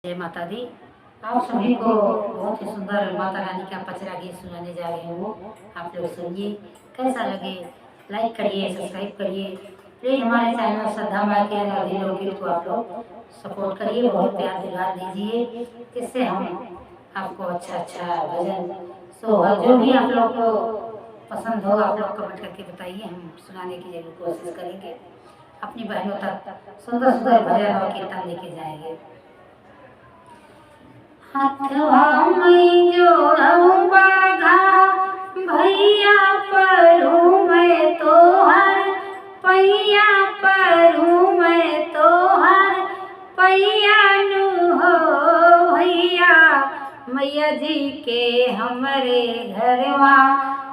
जय माता दी। आप सभी को बहुत ही सुंदर माता रानी का पचरा गीत सुनाने जा रही हूँ। आप लोग सुनिए, कैसा लगे लाइक करिए, सब्सक्राइब करिए। प्लीज हमारे चैनल श्रद्धा माँ के अधीन लोकगीत को आप लोग सपोर्ट करिए, बहुत प्यार दिला दीजिए, जिससे हम आपको अच्छा भजन जो भी आप लोग को पसंद हो आप लोग कमेंट करके बताइए, हम सुनाने की जरूर कोशिश करेंगे। अपनी बहनों तक सुंदर सुंदर भजन और कीर्तन लेके जाएंगे। हथवा मैं जोड़ऊं बाघा भैया पढ़ूं मैं तोहर पैया पढ़ूं मैं तोहर पैया नु हो भैया मैया जी के हमरे घरवा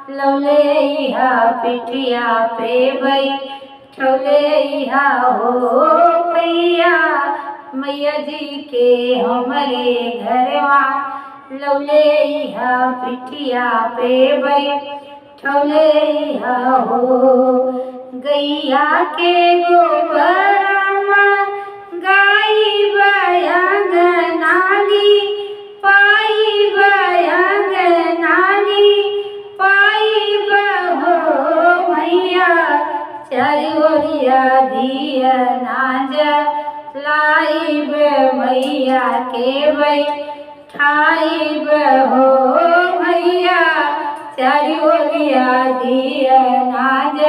लौले इहा पिठिया पे बैठौले इहा हो भैया मैया जी के हमरे घरवा लौले इहा पिठिया पे बैठौले इहा हो। गैया के गोबरमा गाई बयांगनानी पाई बयांगनानी पाई बहो भैया चरिया दिया नाज लाइब मैया के बैठाइब हो भैया चरिया दिया नाज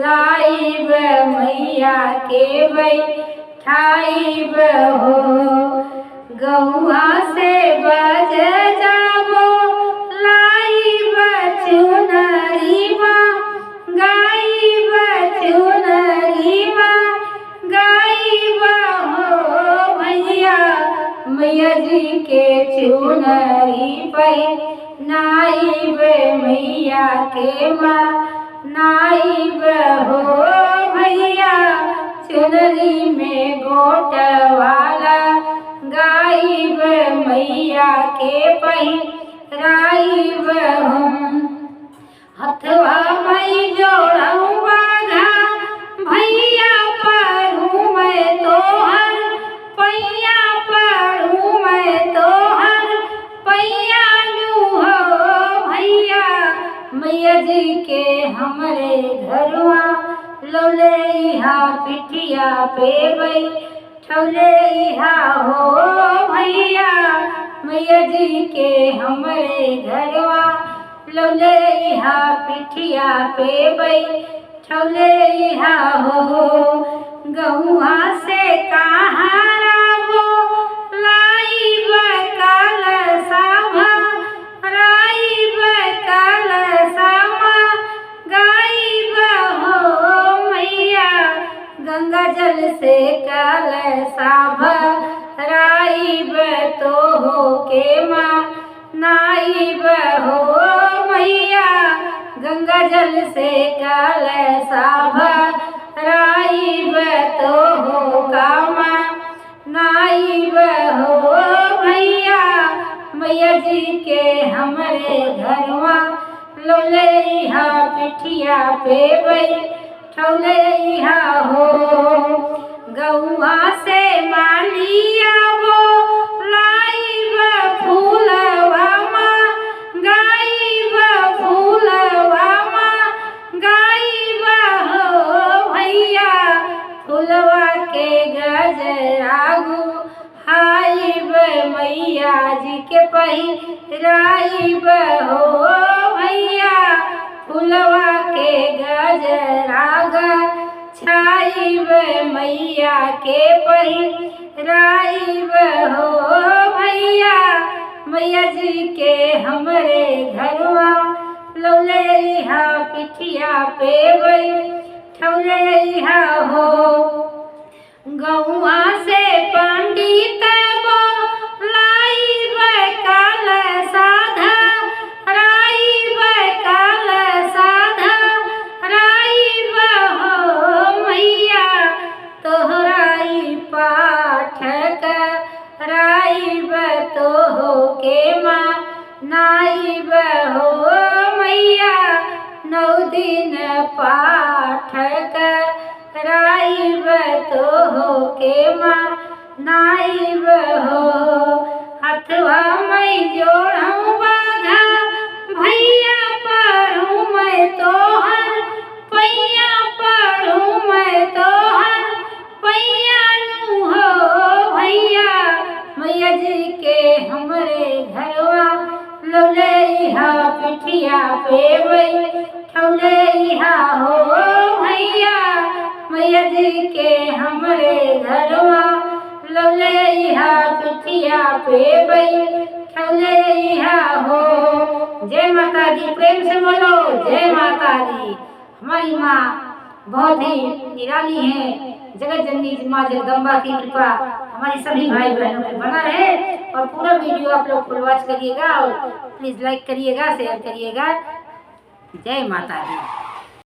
लाइब मैया के बैठाइब हो। गौआ से बज जाबो लाइब चुनरीमा गाइब चुनरीमा गाइब हो भैया मैया जी के चुनरी पे नाइब मैया के माँ नाइब हो भैया चुनरी में गोट वाला गाइब मैया के पहिराइब हम। हथवा मैं जोड़ऊं बाघा भैया पढ़ूं मैं तोहर पैया पढ़ूं मैं तोहर पैया नु हो भैया मैया जी के हमरे घरवा लौले इहा पिठिया पे बैठौले इहा हो भैया मैया जी के हमरे घरवा लौले इहा पिठिया पे बैठौले इहा हो। गौआ से कहाराबो लाइब कलशवा राइब कलशवा गाइब हो मैया गंगा जल से कलशवा राइब तो हो के माँ नाइब हो मैया गंगा जल से कलशवा राइब तो हो कामा नाइब हो भैया मैया जी के हमरे घरवा लौले इहा पिठिया पे बैठौले इहा हो। गौआ से मालिया वो लाइब फूलवा माँ गाइब फूलवा माँ गाइब हो भैया फूलवा के गजरागू हाइब मैया जी के पहिराइब हो भैया फूलवा के गजरागा छाइब मैया के पहिराइब हो भैया मैया जी के हमरे घरवा लौले इहा पिठिया पे बैठौले इहा हो। गौआ से पंडित बो लाइब कलशधा राइब कलशधा राइब हो मैया तोहराई पाठ राइब तो हो के माँ नाइब हो मैया 9 दिन पाठ राइब तो हो के माँ नाइब हो पिठिया पे बैठौले इहा हो भैया मैया जी के हमरे घरवा लौले इहा पिठिया पे बैठौले इहा हो। जय माता दी, प्रेम से बोलो जय माता दी। हमारी माँ बहुत ही निराली है। जगत जननी माँ जगदम्बा की कृपा हमारे सभी भाई बहनों पे बना रहे। और पूरा वीडियो आप लोग फुल वॉच करिएगा और प्लीज लाइक करिएगा, शेयर करिएगा। जय माता दी।